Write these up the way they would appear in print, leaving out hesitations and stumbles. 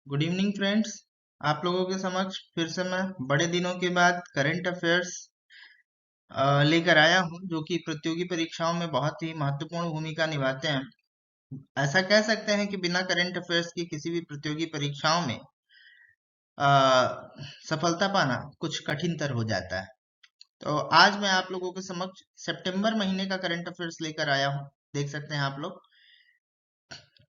Good evening friends. आप लोगों के समक्ष फिर से मैं बड़े दिनों के बाद करंट अफेयर्स लेकर आया हूं, जो कि प्रतियोगी परीक्षाओं में बहुत ही महत्वपूर्ण भूमिका निभाते हैं। ऐसा कह सकते हैं कि बिना करंट अफेयर्स की किसी भी प्रतियोगी परीक्षाओं में सफलता पाना कुछ कठिनतर हो जाता है। तो आज मैं आप लोगों के समक्ष सितंबर महीने का करंट अफेयर्स लेकर आया हूं, देख सकते हैं आप लोग।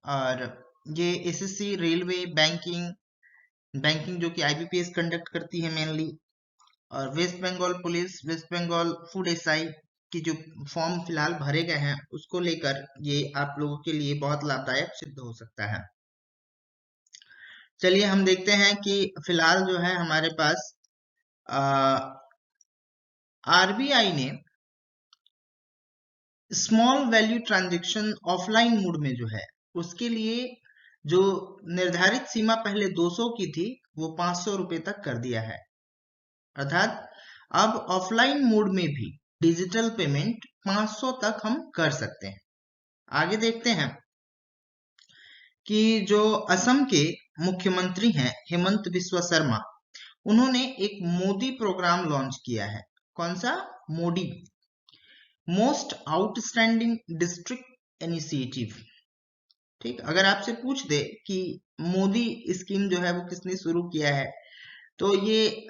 और ये एसएससी, रेलवे, बैंकिंग जो कि आईबीपीएस कंडक्ट करती है मेनली, और West Bengal police, West Bengal food SI की जो फॉर्म फिलहाल भरे गए हैं उसको लेकर ये आप लोगों के लिए बहुत लाभदायक सिद्ध हो सकता है। चलिए हम देखते हैं कि फिलहाल जो है हमारे पास आरबीआई ने small value transaction offline mode में जो है उसके लिए जो निर्धारित सीमा पहले 200 की थी वो 500 रुपए तक कर दिया है। अर्थात अब ऑफलाइन मोड में भी डिजिटल पेमेंट 500 तक हम कर सकते हैं। आगे देखते हैं कि जो असम के मुख्यमंत्री हैं हेमंत बिस्वा शर्मा, उन्होंने एक मोदी प्रोग्राम लॉन्च किया है। कौन सा? Modi most outstanding district initiative. ठीक, अगर आपसे पूछ दे कि मोदी स्कीम जो है वो किसने शुरू किया है, तो ये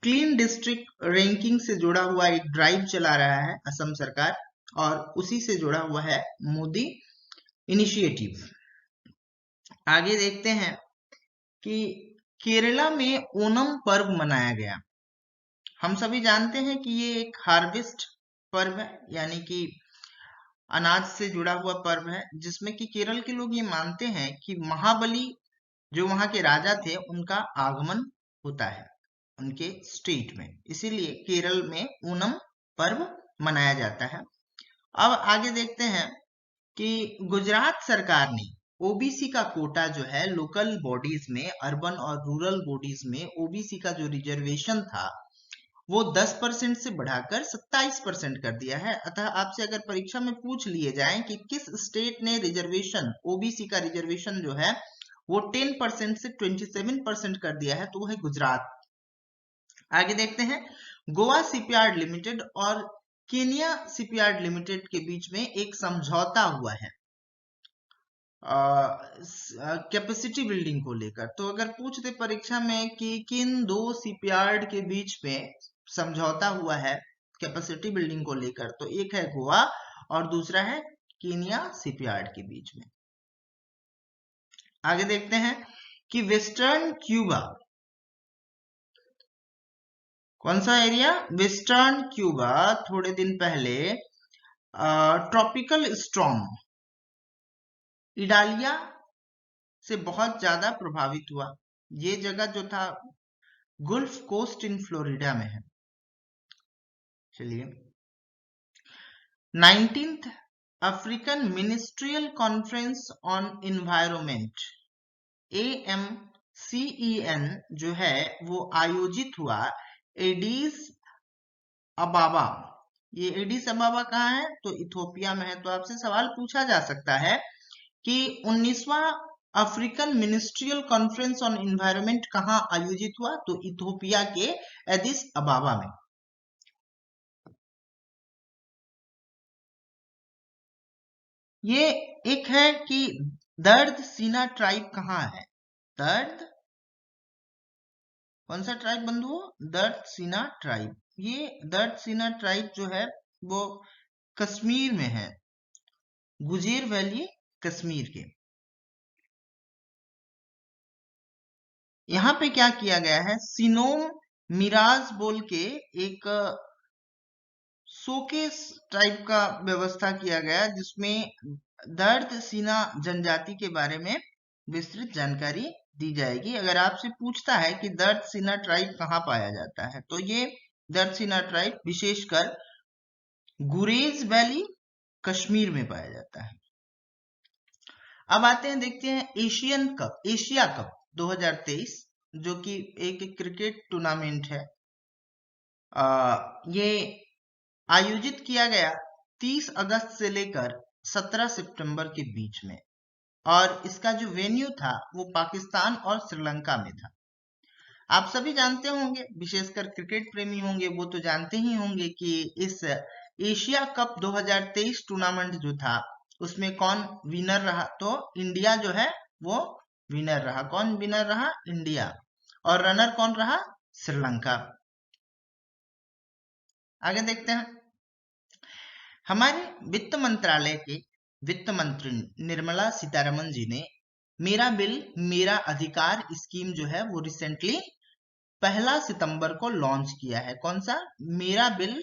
क्लीन डिस्ट्रिक्ट रैंकिंग से जुड़ा हुआ एक ड्राइव चला रहा है असम सरकार, और उसी से जुड़ा हुआ है मोदी इनिशिएटिव। आगे देखते हैं कि केरला में ओणम पर्व मनाया गया। हम सभी जानते हैं कि ये एक हार्वेस्ट पर्व है, यानी कि अनाज से जुड़ा हुआ पर्व है, जिसमें कि केरल के लोग ये मानते हैं कि महाबली जो वहां के राजा थे उनका आगमन होता है उनके स्टेट में, इसीलिए केरल में ओणम पर्व मनाया जाता है। अब आगे देखते हैं कि गुजरात सरकार ने ओबीसी का कोटा जो है लोकल बॉडीज में, अर्बन और रूरल बॉडीज में ओबीसी का जो रिजर्वेशन था वो 10% से बढ़ाकर 27% कर दिया है। अतः आपसे अगर परीक्षा में पूछ लिए जाए कि किस स्टेट ने रिजर्वेशन, ओबीसी का रिजर्वेशन जो है वो 10% से 27% कर दिया है, तो वो है गुजरात। आगे देखते हैं, गोवा शिपयार्ड लिमिटेड और केनिया शिपयार्ड लिमिटेड के बीच में एक समझौता हुआ है कैपेसिटी बिल्डिंग को लेकर। तो अगर पूछते परीक्षा में कि किन दो शिपयार्ड के बीच में समझौता हुआ है कैपेसिटी बिल्डिंग को लेकर, तो एक है गोवा और दूसरा है केनिया शिपयार्ड के बीच में। आगे देखते हैं कि वेस्टर्न क्यूबा, कौन सा एरिया? वेस्टर्न क्यूबा थोड़े दिन पहले ट्रॉपिकल स्टॉर्म इडालिया से बहुत ज्यादा प्रभावित हुआ। ये जगह जो था गुल्फ कोस्ट इन फ्लोरिडा में है। चलिए, 19th African ministerial conference on environment AMCEN जो है वो आयोजित हुआ एडिस अबाबा। ये एडिस अबाबा कहाँ है? तो इथोपिया में है। तो आपसे सवाल पूछा जा सकता है कि 19वां African ministerial conference on environment कहाँ आयोजित हुआ? तो इथोपिया के एडिस अबाबा में। ये एक है कि दर्द सीना ट्राइब कहाँ है? दर्द, कौन सा ट्राइब बंधुओं? दर्द सीना ट्राइब। ये दर्द सीना ट्राइब जो है वो कश्मीर में है, गुजेर वैली कश्मीर के। यहाँ पे क्या किया गया है, सिनोम मिराज बोल के एक शोकेस टाइप का व्यवस्था किया गया, जिसमें दर्द सीना जनजाति के बारे में विस्तृत जानकारी दी जाएगी। अगर आपसे पूछता है कि दर्द सीना ट्राइब कहाँ पाया जाता है, तो ये दर्द सीना ट्राइब विशेषकर गुरेज वैली कश्मीर में पाया जाता है। अब आते हैं, देखते हैं एशिया कप 2023, जो कि एक क्रिकेट टूर्नामेंट है। ये आयोजित किया गया 30 अगस्त से लेकर 17 सितंबर के बीच में। और इसका जो वेन्यू था वो पाकिस्तान और श्रीलंका में था। आप सभी जानते होंगे, विशेषकर क्रिकेट प्रेमी होंगे वो तो जानते ही होंगे कि इस एशिया कप 2023 टूर्नामेंट जो था उसमें कौन विनर रहा। तो इंडिया जो है वो विनर रहा। कौन विनर रहा? इंडिया। और रनर कौन रहा? श्रीलंका। आगे देखते हैं। हमारे वित्त मंत्रालय के वित्त मंत्री निर्मला सीतारमन जी ने मेरा बिल मेरा अधिकार स्कीम जो है वो रिसेंटली 1 सितंबर को लॉन्च किया है। कौन सा? मेरा बिल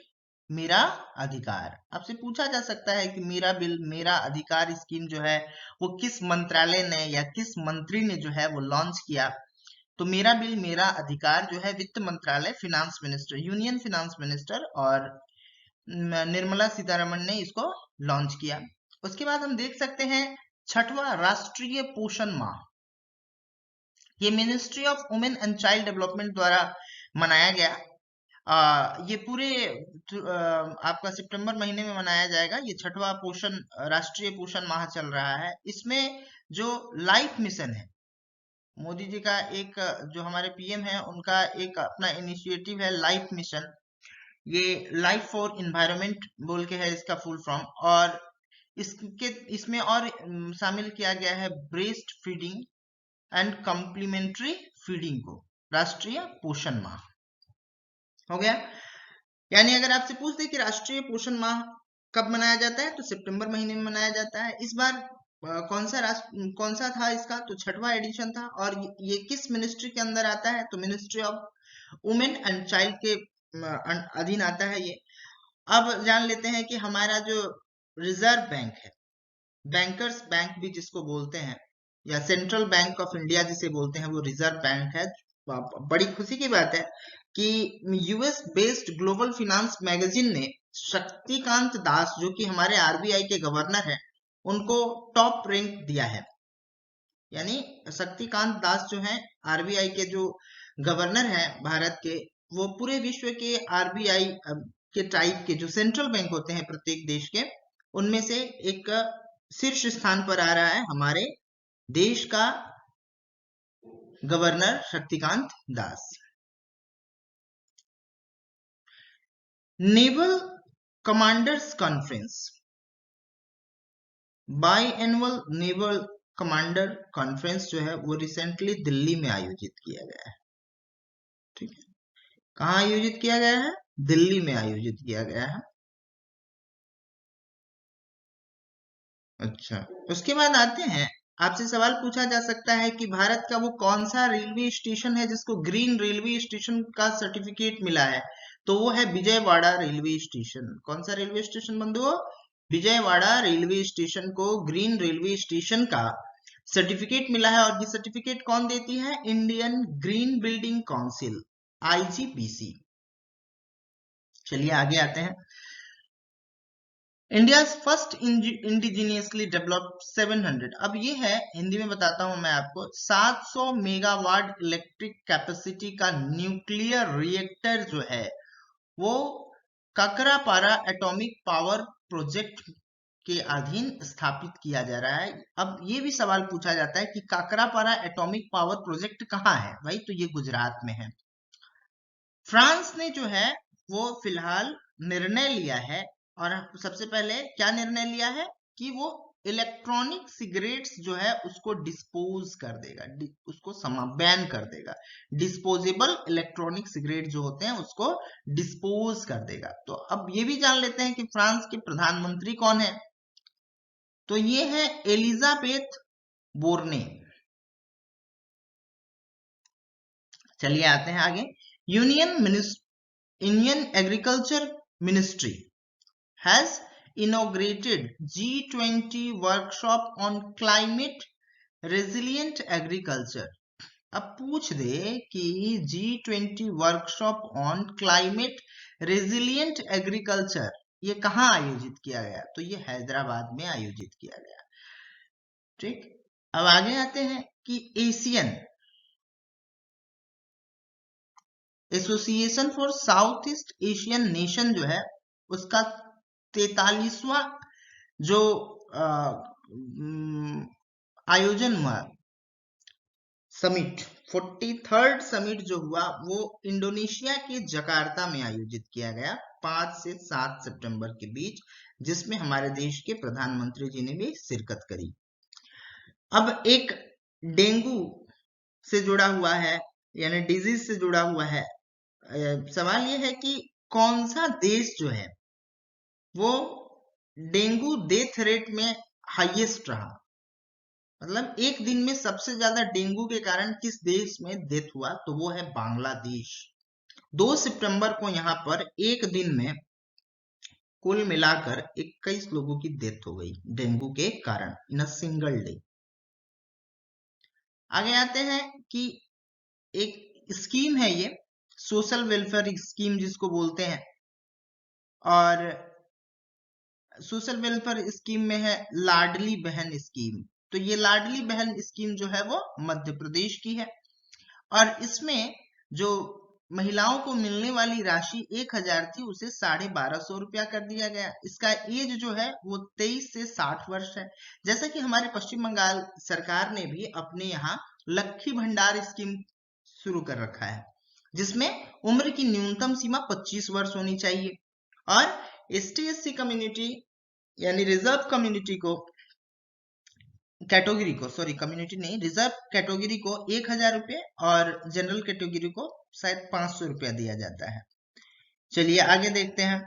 मेरा अधिकार। आपसे पूछा जा सकता है कि मेरा बिल मेरा अधिकार स्कीम जो है वो किस मंत्रालय ने या किस मंत्री ने जो है वो लॉन्च किया। तो मेरा बिल मेरा अधिकार जो है वित्त मंत्रालय, finance minister, union finance minister और निर्मला सीतारमन ने इसको लॉन्च किया। उसके बाद हम देख सकते हैं 6वां राष्ट्रीय पोषण माह। ये ministry of women and child development द्वारा मनाया गया। ये पूरे आपका सितंबर महीने में मनाया जाएगा। ये 6वां राष्ट्रीय पोषण माह चल रहा है। इसमें जो लाइफ मिशन है, मोदी जी का एक, जो हमारे पीएम है उनका एक अपना इनिशिएटिव है लाइफ मिशन। ये लाइफ फॉर इन्वायरमेंट बोल के है इसका फुल फॉर्म। और इसमें और शामिल किया गया है breast feeding and complementary feeding को राष्ट्रीय पोषण माह हो गया। यानी अगर आपसे पूछ दे कि राष्ट्रीय पोषण माह कब मनाया जाता है तो सितंबर महीने में मनाया जाता है। इस बार कौन सा था इसका? तो 6वां एडिशन था। और ये किस मिनिस्ट्री के अंदर आता है? तो ministry of women and child के अधीन आता है ये। अब जान लेते हैं कि हमारा जो रिजर्व बैंक है, बैंकर्स बैंक भी जिसको बोलते हैं, या सेंट्रल बैंक ऑफ इंडिया जिसे बोलते हैं, वो रिजर्व बैंक है। बड़ी खुशी की बात है कि US based global finance magazine ने शक्तिकांत दास, जो कि हमारे आरबीआई के गवर्नर हैं, उनको टॉप रैंक दिया है। यानी शक्तिकांत दास जो हैं आरबीआई के जो गवर्नर हैं भारत के, वो पूरे विश्व के आरबीआई के टाइप के जो सेंट्रल बैंक होते हैं प्रत्येक देश के, उनमें से एक शीर्ष स्थान पर आ रहा है हमारे देश का governor Shaktikanta Das. Naval commanders conference, by annual naval commander conference जो है वो रिसेंटली दिल्ली में आयोजित किया गया है। ठीक है, कहाँ आयोजित किया गया है? दिल्ली में आयोजित किया गया है। अच्छा, उसके बाद आते हैं, आपसे सवाल पूछा जा सकता है कि भारत का वो कौन सा रेलवे स्टेशन है जिसको ग्रीन रेलवे स्टेशन का सर्टिफिकेट मिला है? तो वो है विजयवाड़ा रेलवे स्टेशन। कौन सा रेलवे स्टेशन बंधुओं? विजयवाड़ा रेलवे स्टेशन को ग्रीन रेलवे स्टेशन का सर्टिफिकेट मिला है। और ये सर्टिफिकेट कौन देती है? Indian green building council, IGBC. चलिए आगे आते हैं। इंडिया फर्स्ट इंडिजीनियसली डेवलप्ड 700, अब ये है, हिंदी में बताता हूं मैं आपको, 700 मेगावाट इलेक्ट्रिक कैपेसिटी का न्यूक्लियर रिएक्टर जो है वो काकरापारा एटॉमिक पावर प्रोजेक्ट के अधीन स्थापित किया जा रहा है। अब ये भी सवाल पूछा जाता है कि काकरापारा एटॉमिक पावर प्रोजेक्ट कहाँ है भाई? तो ये गुजरात में है। फ्रांस ने जो है वो फिलहाल निर्णय लिया है, और सबसे पहले क्या निर्णय लिया है कि वो इलेक्ट्रॉनिक सिगरेट्स जो है उसको डिस्पोज कर देगा, उसको बैन कर देगा। डिस्पोजेबल इलेक्ट्रॉनिक सिगरेट जो होते हैं उसको डिस्पोज कर देगा। तो अब ये भी जान लेते हैं कि फ्रांस के प्रधानमंत्री कौन है। तो ये है एलिजाबेथ बोर्ने। चलिए आते हैं आगे। Indian Agriculture Ministry has inaugurated G20 workshop on climate resilient agriculture। अब पूछ दे कि G20 workshop on climate resilient agriculture ये कहाँ आयोजित किया गया? तो ये हैदराबाद में आयोजित किया गया। ठीक, अब आगे आते हैं कि Asian association for south east Asian nation जो है उसका 43वां जो आयोजन हुआ समिट, 43rd समिट जो हुआ वो इंडोनेशिया के जकार्ता में आयोजित किया गया 5 से 7 सितंबर के बीच, जिसमें हमारे देश के प्रधानमंत्री जी ने भी शिरकत करी। अब एक डेंगू से जुड़ा हुआ है, यानी डिजीज से जुड़ा हुआ है, सवाल ये है कि कौन सा देश जो है वो डेंगू डेथ रेट में हाईएस्ट रहा, मतलब एक दिन में सबसे ज्यादा डेंगू के कारण किस देश में डेथ हुआ, तो वो है बांग्लादेश। 2 सितंबर को यहाँ पर एक दिन में कुल मिलाकर 21 लोगों की डेथ हो गई डेंगू के कारण इन अ सिंगल डे। आगे आते हैं कि एक स्कीम है ये सोशल वेलफेयर स्कीम जिसको बोलते हैं, और सोशल वेलफेयर स्कीम में है लाडली बहन स्कीम। तो ये लाडली बहन स्कीम जो है वो मध्य प्रदेश की है, और इसमें जो महिलाओं को मिलने वाली राशि 1000 थी उसे 1250 रुपया कर दिया गया। इसका एज जो है वो 23 से 60 वर्ष है। जैसा कि हमारे पश्चिम बंगाल सरकार ने भी अपने यहाँ लक्ष्मी भंडार स्कीम शुरू कर रखा है, जिसमें उम्र की न्यूनतम सीमा 25 वर्ष होनी चाहिए, और ST/SC कम्युनिटी यानी रिजर्व कम्युनिटी को कैटेगरी को, सॉरी कम्युनिटी नहीं, रिजर्व कैटेगरी को 1000 रुपये और जनरल कैटेगरी को शायद 500 रुपया दिया जाता है। चलिए आगे देखते हैं।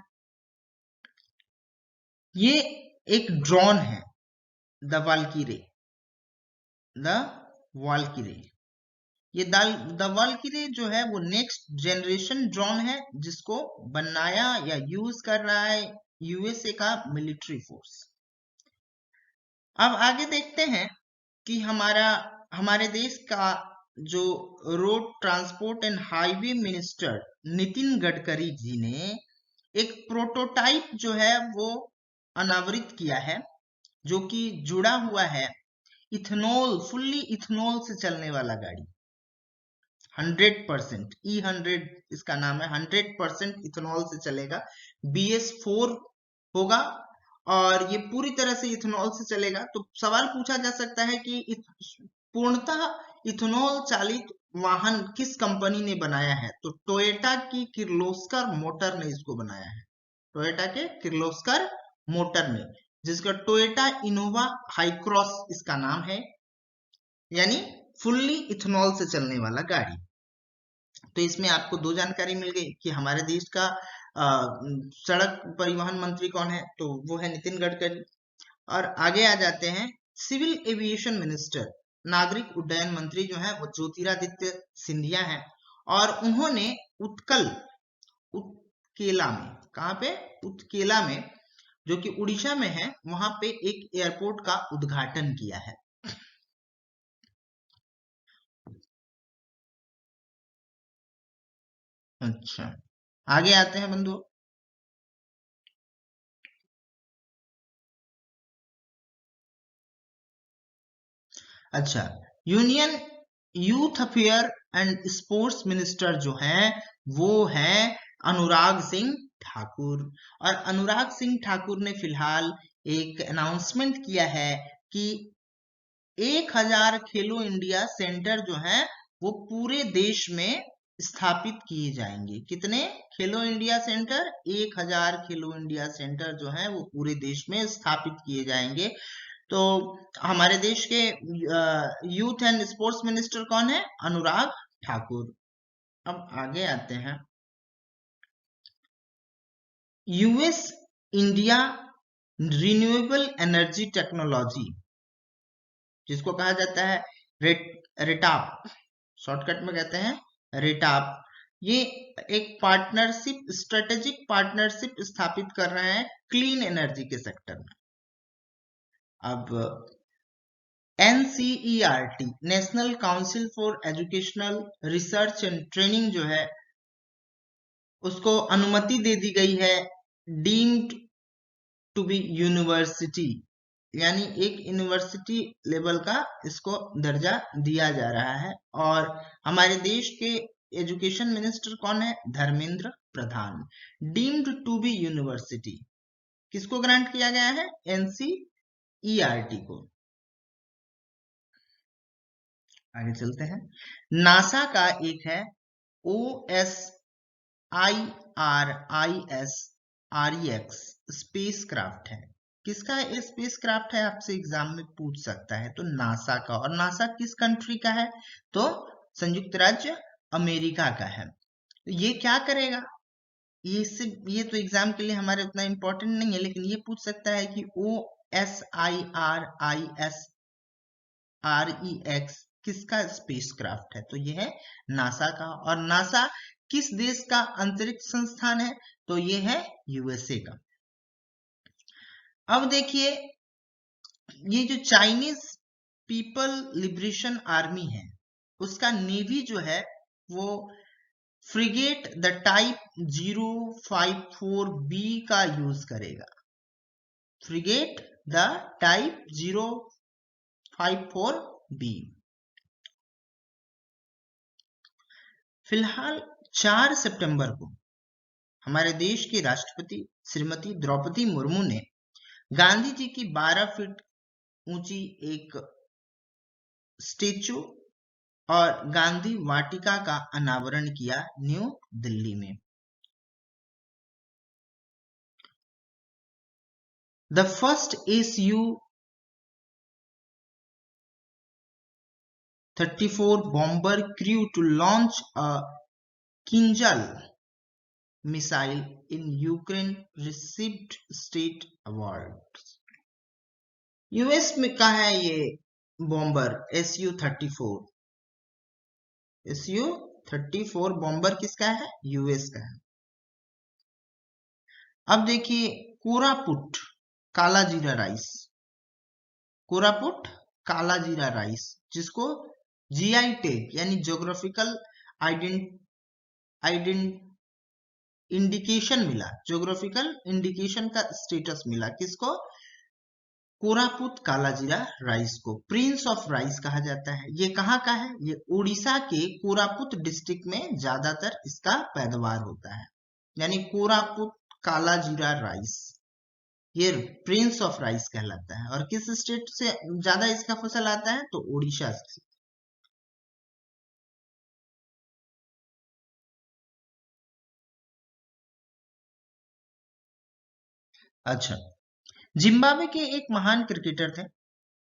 ये एक ड्रोन है द वाल्कीरे, द वाल्कीरे। ये द वाल्कीरे जो है वो नेक्स्ट जनरेशन ड्रोन है, जिसको बनाया या यूज कर रहा है USA का मिलिट्री फोर्स। अब आगे देखते हैं कि हमारे देश का जो road transport and highway minister Nitin Gadkari ji ने एक प्रोटोटाइप जो है वो अनावृत किया है, जो कि जुड़ा हुआ है इथेनॉल, फुल्ली इथेनॉल से चलने वाला गाड़ी। 100% E100 इसका नाम है, 100% इथेनॉल से चलेगा। BS4 होगा और ये पूरी तरह से इथेनॉल से चलेगा। तो सवाल पूछा जा सकता है कि पूर्णतः इथेनॉल चालित वाहन किस कंपनी ने बनाया है, तो टोयोटा की किर्लोस्कर मोटर ने इसको बनाया है। टोयोटा के किर्लोस्कर मोटर ने, जिसका टोयोटा इनोवा हाईक्रॉस इसका नाम है, यानी फुल्ली इथेनॉल से चलने वाला गाड़ी। तो इसमें आपको दो जानकारी मिल गई कि हमारे देश का सड़क परिवहन मंत्री कौन है, तो वो है नितिन गडकरी। और आगे आ जाते हैं, सिविल एविएशन मिनिस्टर, नागरिक उड्डयन मंत्री जो है वो ज्योतिरादित्य सिंधिया है, और उन्होंने उत्केला में, कहाँ पे, उत्केला में, जो कि उड़ीसा में है, वहां पे एक एयरपोर्ट का उद्घाटन किया है। अच्छा, आगे आते हैं बंधु। अच्छा, union youth affair and sports minister जो है वो है अनुराग सिंह ठाकुर। और अनुराग सिंह ठाकुर ने फिलहाल एक अनाउंसमेंट किया है कि 1000 खेलो इंडिया सेंटर जो है वो पूरे देश में स्थापित किए जाएंगे। कितने खेलो इंडिया सेंटर? 1000 खेलो इंडिया सेंटर जो है वो पूरे देश में स्थापित किए जाएंगे। तो हमारे देश के यूथ एंड स्पोर्ट्स मिनिस्टर कौन है? अनुराग ठाकुर। अब आगे आते हैं, US India renewable energy technology, जिसको कहा जाता है रेटाप, शॉर्टकट में कहते हैं रेटाप। ये एक पार्टनरशिप, स्ट्रेटेजिक पार्टनरशिप स्थापित कर रहे हैं क्लीन एनर्जी के सेक्टर में। अब NCERT, national council for educational research and training जो है उसको अनुमति दे दी गई है डीम्ड टू बी यूनिवर्सिटी, यानी एक यूनिवर्सिटी लेवल का इसको दर्जा दिया जा रहा है। और हमारे देश के एजुकेशन मिनिस्टर कौन है? Dharmendra Pradhan. Deemed to be university किसको ग्रांट किया गया है? NCERT को। आगे चलते हैं। नासा का एक है OSIRIS स्पेस क्राफ्ट है। किसका स्पेस क्राफ्ट है, आपसे एग्जाम में पूछ सकता है। तो नासा का, और नासा किस कंट्री का है, तो संयुक्त राज्य अमेरिका का है। तो ये क्या करेगा, ये तो एग्जाम के लिए हमारे उतना इंपॉर्टेंट नहीं है, लेकिन ये पूछ सकता है कि OSIRIS किसका स्पेस क्राफ्ट है, तो ये है नासा का। और नासा किस देश का अंतरिक्ष संस्थान है, तो ये है यूएसए का। अब देखिए, ये जो चाइनीज पीपल लिबरेशन आर्मी है, उसका नेवी जो है वो फ्रिगेट द टाइप 054B का यूज करेगा। Frigate the type 054B। फिलहाल 4 सितंबर को हमारे देश की राष्ट्रपति श्रीमती द्रौपदी मुर्मू ने गांधी जी की 12 फीट ऊंची एक स्टेचू और गांधी वाटिका का अनावरण किया न्यू दिल्ली में। The first Su-34 bomber crew to launch a Kinjal missile in Ukraine received state awards। US में का है ये बॉम्बर Su-34 बॉम्बर किसका है, यूएस का है। अब देखिए, कोरापुट काला जीरा राइस, कोरापुट काला जीरा राइस जिसको जीआई टैग यानी ज्योग्राफिकल इंडिकेशन मिला, ज्योग्राफिकल इंडिकेशन का स्टेटस मिला किसको, कोरापुट काला जीरा राइस को प्रिंस ऑफ राइस कहा जाता है। ये कहाँ का है, ये उड़ीसा के कोरापुट डिस्ट्रिक्ट में ज्यादातर इसका पैदावार होता है, यानी कोरापुट काला जीरा राइस ये प्रिंस ऑफ राइस कहलाता है। और किस स्टेट से ज्यादा इसका फसल आता है, तो उड़ीसा से। अच्छा, जिम्बाब्वे के एक महान क्रिकेटर थे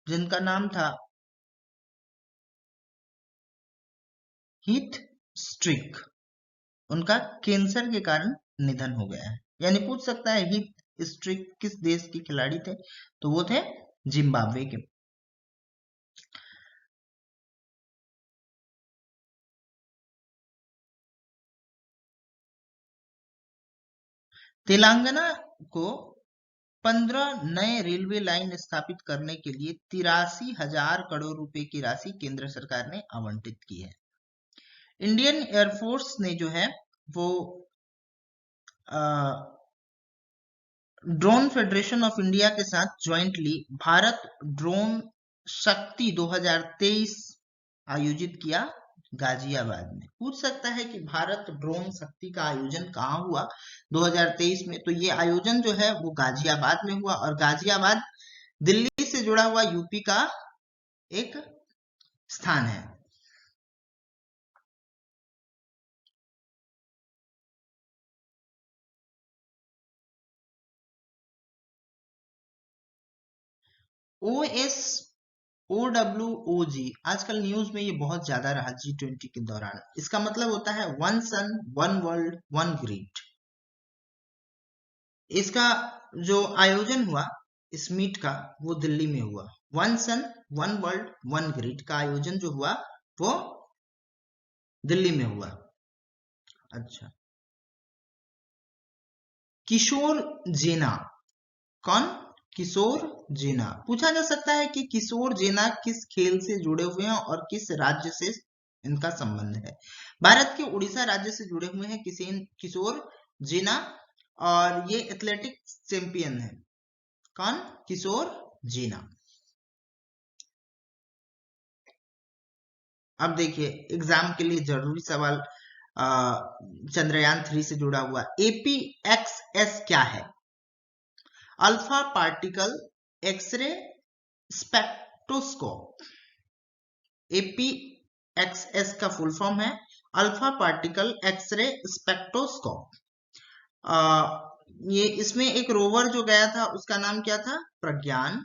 जिनका नाम था हीथ स्ट्रिक। उनका कैंसर के कारण निधन हो गया है। यानी पूछ सकता है हीथ स्ट्रिक किस देश के खिलाड़ी थे, तो वो थे जिम्बाब्वे के। तेलंगाना को 15 नए रेलवे लाइन स्थापित करने के लिए 83,000 करोड़ रुपए की राशि केंद्र सरकार ने आवंटित की है। इंडियन एयरफोर्स ने जो है वो ड्रोन फेडरेशन ऑफ इंडिया के साथ ज्वाइंटली भारत ड्रोन शक्ति 2023 आयोजित किया गाजियाबाद में। पूछ सकता है कि भारत ड्रोन शक्ति का आयोजन कहाँ हुआ 2023 में, तो ये आयोजन जो है वो गाजियाबाद में हुआ। और गाजियाबाद दिल्ली से जुड़ा हुआ यूपी का एक स्थान है। OSOWOG आजकल न्यूज में ये बहुत ज्यादा रहा G20 के दौरान। इसका मतलब होता है one sun one world one grid. इसका जो आयोजन हुआ इस मीट का वो दिल्ली में हुआ। One sun one world one grid का आयोजन जो हुआ वो दिल्ली में हुआ। अच्छा, किशोर जेना कौन, किशोर जेना। पूछा जा सकता है कि किशोर जेना किस खेल से जुड़े हुए हैं और किस राज्य से इनका संबंध है। भारत के उड़ीसा राज्य से जुड़े हुए हैं किशोर जेना, और ये एथलेटिक्स चैंपियन है। कौन, किशोर जेना। अब देखिए, एग्जाम के लिए जरूरी सवाल चंद्रयान 3 से जुड़ा हुआ। APXS क्या है, alpha particle X ray spectroscope. XS का फुल फॉर्म है अल्फा पार्टिकल एक्सरे स्पेक्ट्रोस्कोप। ये इसमें एक रोवर जो गया था उसका नाम क्या था? प्रज्ञान।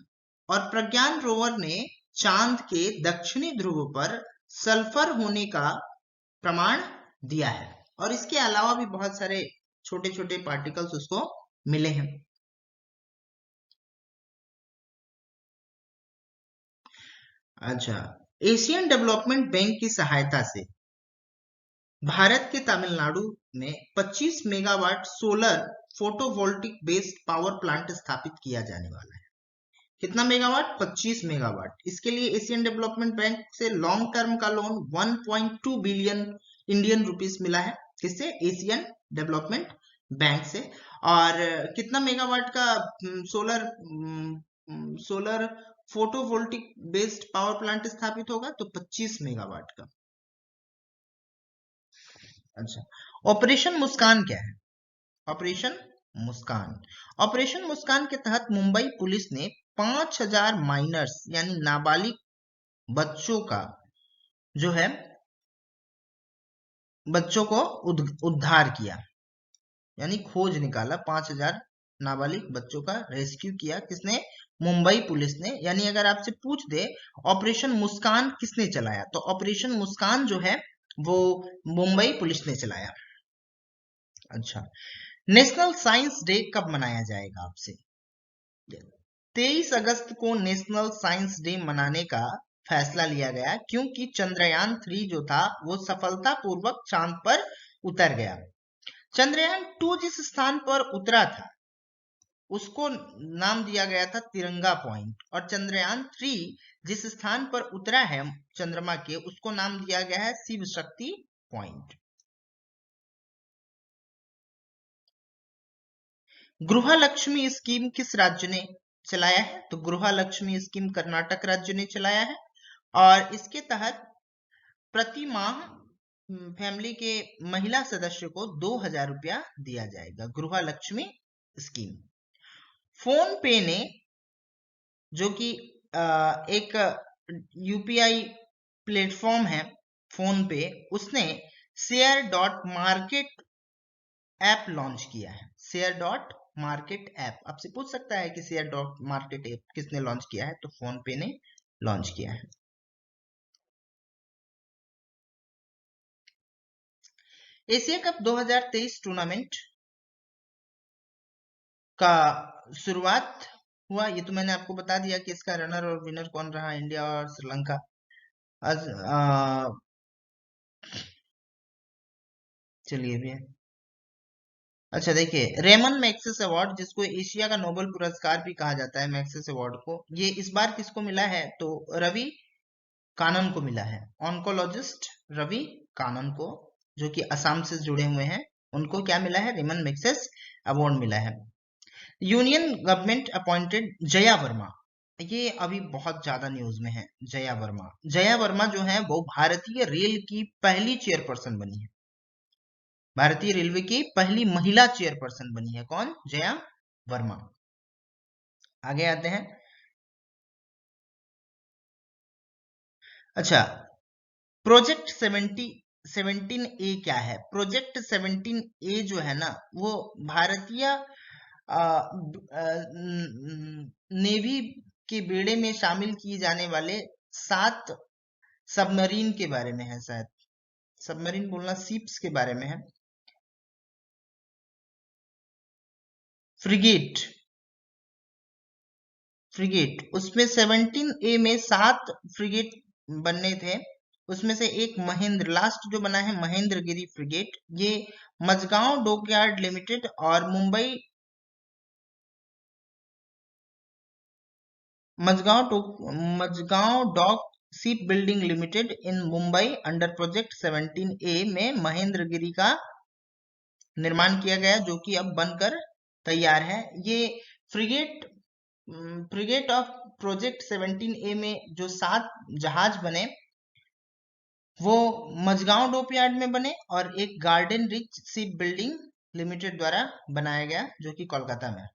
और प्रज्ञान रोवर ने चांद के दक्षिणी ध्रुव पर सल्फर होने का प्रमाण दिया है। और इसके अलावा भी बहुत सारे छोटे छोटे पार्टिकल्स उसको मिले हैं। अच्छा, एशियन डेवलपमेंट बैंक की सहायता से भारत के तमिलनाडु में 25 megawatt solar photovoltaic based power plant स्थापित किया जाने वाला है। कितना मेगावाट? 25 मेगावाट। इसके लिए एशियन डेवलपमेंट बैंक से लॉन्ग टर्म का लोन 1.2 बिलियन इंडियन रुपीस मिला है। किससे? एशियन डेवलपमेंट बैंक से। और कितना मेगावाट का solar solar photovoltaic based power plant स्थापित होगा? तो 25 मेगावाट का। अच्छा, ऑपरेशन मुस्कान क्या है? ऑपरेशन मुस्कान। ऑपरेशन मुस्कान के तहत मुंबई पुलिस ने 5000 माइनर्स यानी नाबालिग बच्चों का जो है बच्चों को उद्धार किया, यानी खोज निकाला। 5000 नाबालिग बच्चों का रेस्क्यू किया। किसने? मुंबई पुलिस ने। यानी अगर आपसे पूछ दे ऑपरेशन मुस्कान किसने चलाया, तो ऑपरेशन मुस्कान जो है वो मुंबई पुलिस ने चलाया। अच्छा, नेशनल साइंस डे कब मनाया जाएगा? आपसे 23 अगस्त को नेशनल साइंस डे मनाने का फैसला लिया गया, क्योंकि चंद्रयान 3 जो था वो सफलतापूर्वक चांद पर उतर गया। चंद्रयान 2 जिस स्थान पर उतरा था उसको नाम दिया गया था तिरंगा पॉइंट, और चंद्रयान 3 जिस स्थान पर उतरा है चंद्रमा के, उसको नाम दिया गया है शिव शक्ति पॉइंट। गृहलक्ष्मी स्कीम किस राज्य ने चलाया है? तो गृहलक्ष्मी स्कीम कर्नाटक राज्य ने चलाया है। और इसके तहत प्रति माह फैमिली के महिला सदस्य को 2000 रुपया दिया जाएगा। गृहलक्ष्मी स्कीम। फोन पे ने, जो कि एक यूपीआई प्लेटफॉर्म है फोन पे, उसने share dot market app launch किया है। Share dot market app. आपसे पूछ सकता है कि शेयर डॉट मार्केट ऐप किसने लॉन्च किया है? तो फोन पे ने लॉन्च किया है। एशिया कप 2023 टूर्नामेंट का शुरुआत हुआ। ये तो मैंने आपको बता दिया कि इसका रनर और विनर कौन रहा, इंडिया और श्रीलंका। चलिए भी। अच्छा देखिए, रेमन मैग्सेस अवार्ड, जिसको एशिया का नोबेल पुरस्कार भी कहा जाता है, मैग्सेस अवार्ड को, ये इस बार किसको मिला है? तो रवि कानन को मिला है। ऑन्कोलॉजिस्ट रवि कानन को, जो कि असम से जुड़े हुए हैं, उनको क्या मिला है? रेमन मैग्सेस अवार्ड मिला है। Union government appointed Jaya Verma, ये अभी बहुत ज्यादा न्यूज में है। जया वर्मा, जया वर्मा जो है वो भारतीय रेल की पहली चेयरपर्सन बनी है। भारतीय रेलवे की पहली महिला चेयरपर्सन बनी है। कौन? जया वर्मा। आगे आते हैं। अच्छा, प्रोजेक्ट 17A क्या है? प्रोजेक्ट 17A जो है ना, वो भारतीय नेवी के बेड़े में शामिल किए जाने वाले 7 सबमरीन के बारे में है। शायद सबमरीन बोलना शिप्स के बारे में है। फ्रिगेट, फ्रिगेट, उसमें 17A में 7 फ्रिगेट बनने थे। उसमें से एक महेंद्र, लास्ट जो बना है महेंद्रगिरी फ्रिगेट, ये मजगांव डॉकयार्ड लिमिटेड और Mumbai Mazagaon dock ship building limited in Mumbai under project 17A में महेंद्रगिरी का निर्माण किया गया, जो कि अब बनकर तैयार है। ये frigate frigate of project 17A में जो 7 जहाज बने वो मजगांव डॉकयार्ड में बने, और एक garden rich ship building limited द्वारा बनाया गया, जो कि कोलकाता में है।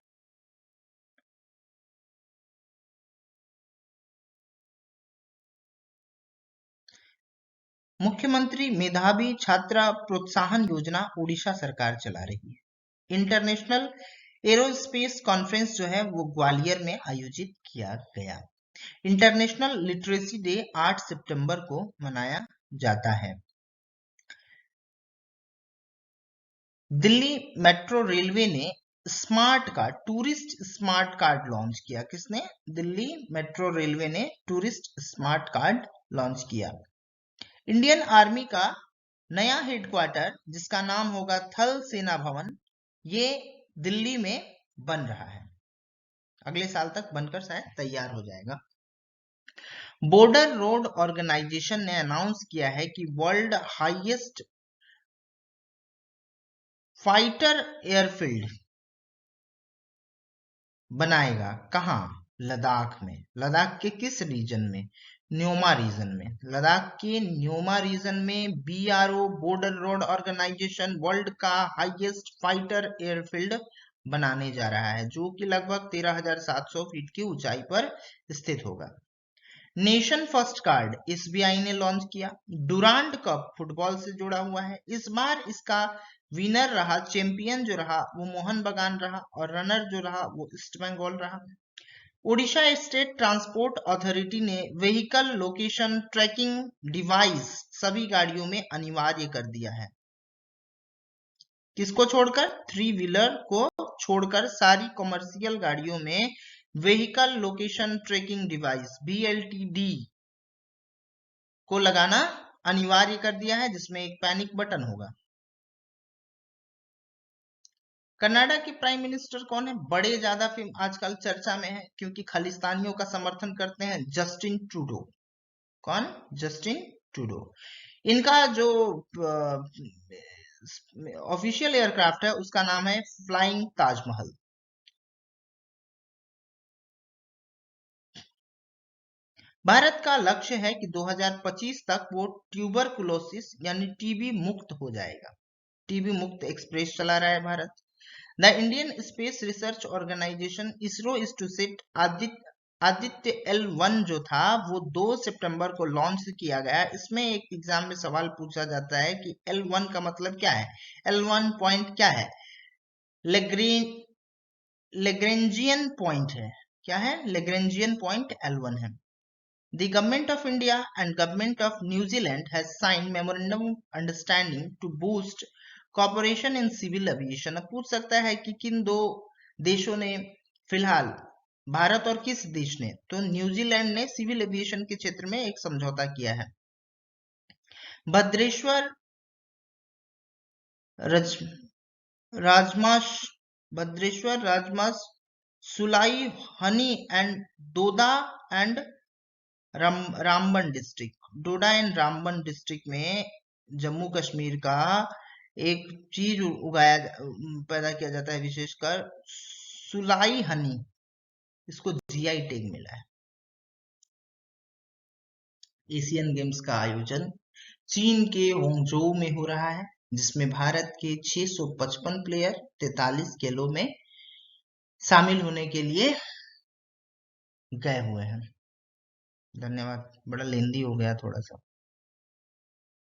मुख्यमंत्री मेधावी छात्रा प्रोत्साहन योजना उड़ीसा सरकार चला रही है। इंटरनेशनल एरोस्पेस कॉन्फ्रेंस जो है वो ग्वालियर में आयोजित किया गया। इंटरनेशनल लिटरेसी डे 8 सितंबर को मनाया जाता है। दिल्ली मेट्रो रेलवे ने smart card, tourist smart card launch किया। किसने? दिल्ली मेट्रो रेलवे ने टूरिस्ट स्मार्ट कार्ड लॉन्च किया। इंडियन आर्मी का नया हेडक्वार्टर जिसका नाम होगा थल सेना भवन, ये दिल्ली में बन रहा है। अगले साल तक बनकर शायद तैयार हो जाएगा। बॉर्डर रोड ऑर्गेनाइजेशन ने अनाउंस किया है कि वर्ल्ड हाईएस्ट फाइटर एयरफील्ड बनाएगा। कहां? लद्दाख में। लद्दाख के किस रीजन में? न्योमा रीजन में। लद्दाख के न्योमा रीजन में BRO border road organisation world का हाईएस्ट फाइटर एयरफील्ड बनाने जा रहा है, जो कि लगभग 13,700 फीट की ऊंचाई पर स्थित होगा। नेशन फर्स्ट कार्ड SBI ने लॉन्च किया। डुरांड कप फुटबॉल से जुड़ा हुआ है। इस बार इसका विनर रहा, चैंपियन जो रहा वो मोहन बगान रहा, और रनर जो रहा वो ईस्ट बंगाल रहा। ओडिशा स्टेट ट्रांसपोर्ट अथॉरिटी ने व्हीकल लोकेशन ट्रैकिंग डिवाइस सभी गाड़ियों में अनिवार्य कर दिया है। किसको छोड़कर? 3 व्हीलर को छोड़कर सारी कमर्शियल गाड़ियों में vehicle location tracking device VLTD को लगाना अनिवार्य कर दिया है, जिसमें एक पैनिक बटन होगा। कनाडा के प्राइम मिनिस्टर कौन है? बड़े ज्यादा फिल्म आजकल चर्चा में है क्योंकि खालिस्तानियों का समर्थन करते हैं। Justin Trudeau. कौन? Justin Trudeau. इनका जो ऑफिशियल एयरक्राफ्ट है उसका नाम है फ्लाइंग ताजमहल। भारत का लक्ष्य है कि 2025 तक वो ट्यूबरकुलोसिस यानी टीबी मुक्त हो जाएगा। टीबी मुक्त एक्सप्रेस चला रहा है Bharat. The Indian Space Research Organisation ISRO is to set Aditya L1 जो था वो 2 सितंबर को लॉन्च किया गया। इसमें एक एग्जाम में सवाल पूछा जाता है कि L1 का मतलब क्या है? L1 पॉइंट क्या है? लेग्रेंजियन पॉइंट है। क्या है? लेग्रेंजियन पॉइंट L1 है। The Government of India and Government of New Zealand has signed memorandum of understanding to boost cooperation in civil aviation। अब पूछ सकता है कि किन दो देशों ने फिलहाल, भारत और किस देश ने? तो न्यूजीलैंड ने सिविल एविएशन के क्षेत्र में एक समझौता किया है। Bhadreshwar Rajmash Sulai honey and Doda and Ramban district, Doda and Ramban district में जम्मू कश्मीर का एक चीज पैदा किया जाता है, विशेषकर सुलाई हनी। इसको GI टैग मिला है। एशियन गेम्स का आयोजन चीन के होंगझोउ में हो रहा है, जिसमें भारत के 655 प्लेयर 43 खेलों में शामिल होने के लिए गए हुए हैं। धन्यवाद। बड़ा लेंदी हो गया थोड़ा सा।